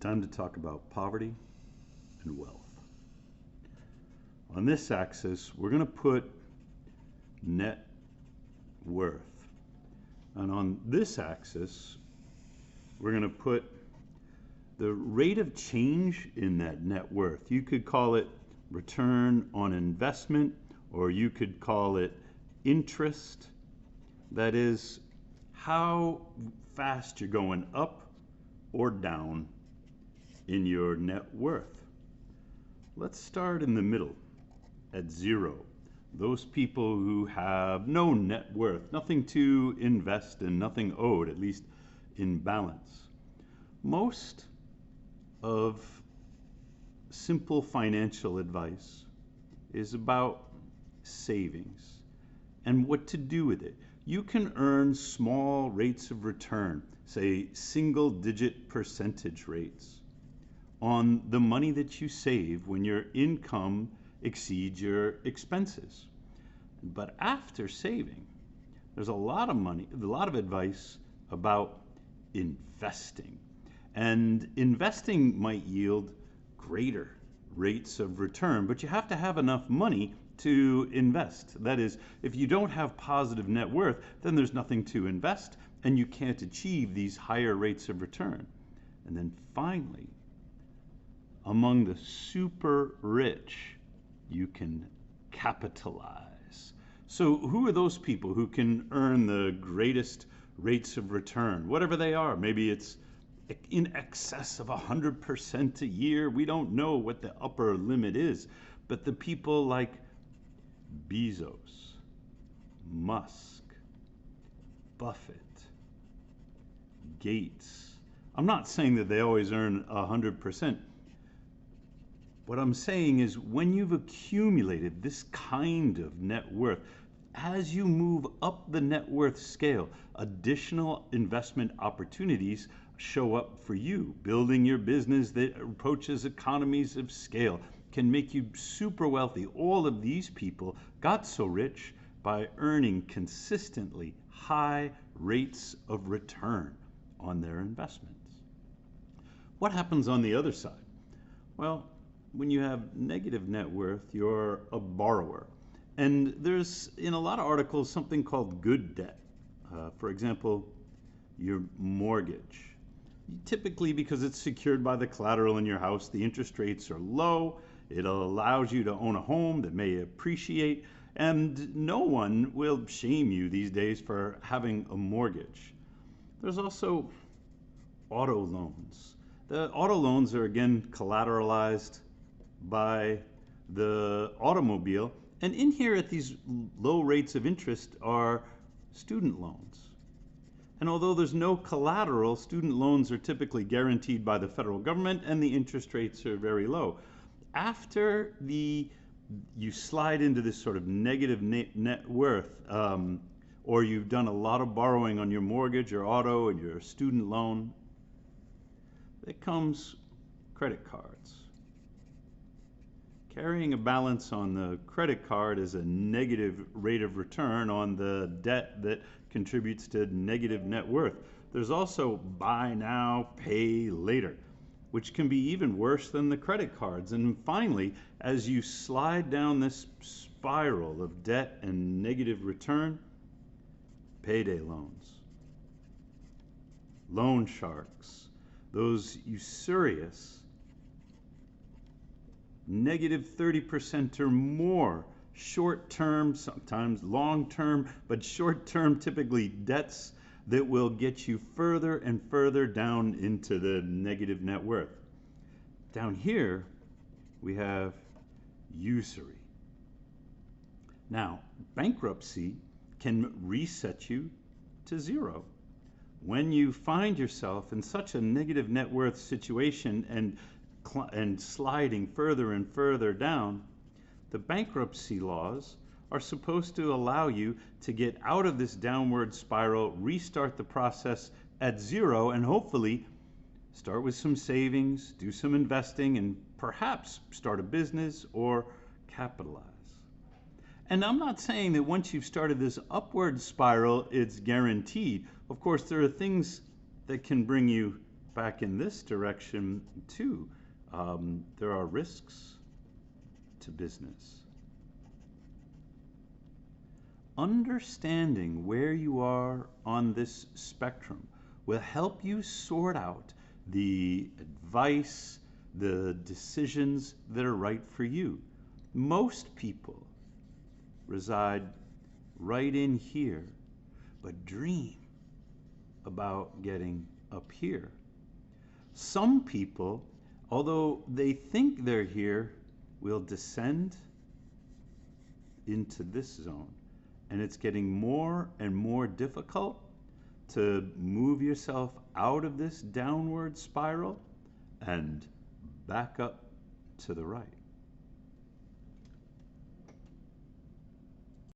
Time to talk about poverty and wealth. On this axis, we're going to put net worth. And on this axis, we're going to put the rate of change in that net worth. You could call it return on investment, or you could call it interest. That is how fast you're going up or down in your net worth. Let's start in the middle at zero. Those people who have no net worth, nothing to invest in, nothing owed, at least in balance. Most of simple financial advice is about savings and what to do with it. You can earn small rates of return, say single-digit percentage rates, on the money that you save when your income exceeds your expenses. But after saving, there's a lot of money, a lot of advice about investing. And investing might yield greater rates of return, but you have to have enough money to invest. That is, if you don't have positive net worth, then there's nothing to invest and you can't achieve these higher rates of return. And then finally, among the super rich, you can capitalize. So who are those people who can earn the greatest rates of return, whatever they are? Maybe it's in excess of 100% a year. We don't know what the upper limit is, but the people like Bezos, Musk, Buffett, Gates. I'm not saying that they always earn 100%. What I'm saying is when you've accumulated this kind of net worth, as you move up the net worth scale, additional investment opportunities show up for you. Building your business that approaches economies of scale can make you super wealthy. All of these people got so rich by earning consistently high rates of return on their investments. What happens on the other side? Well, when you have negative net worth, you're a borrower. And there's, in a lot of articles, something called good debt. For example, your mortgage. Typically, because it's secured by the collateral in your house, the interest rates are low. It allows you to own a home that may appreciate, and no one will shame you these days for having a mortgage. There's also auto loans. The auto loans are again collateralized by the automobile, and in here at these low rates of interest are student loans. And although there's no collateral, student loans are typically guaranteed by the federal government and the interest rates are very low. After you slide into this sort of negative net worth, or you've done a lot of borrowing on your mortgage or auto and your student loan, there comes credit cards. Carrying a balance on the credit card is a negative rate of return on the debt that contributes to negative net worth. There's also buy now, pay later, which can be even worse than the credit cards. And finally, as you slide down this spiral of debt and negative return, payday loans, loan sharks, those usurious negative 30% or more short-term, sometimes long-term, but short-term typically debts that will get you further and further down into the negative net worth. Down here, we have usury. Now, bankruptcy can reset you to zero. When you find yourself in such a negative net worth situation and sliding further and further down, the bankruptcy laws are supposed to allow you to get out of this downward spiral, restart the process at zero, and hopefully start with some savings, do some investing, and perhaps start a business or capitalize. And I'm not saying that once you've started this upward spiral, it's guaranteed. Of course, there are things that can bring you back in this direction too. There are risks to business. Understanding where you are on this spectrum will help you sort out the advice, the decisions that are right for you. Most people reside right in here, but dream about getting up here. Some people, although they think they're here, will descend into this zone. And it's getting more and more difficult to move yourself out of this downward spiral and back up to the right.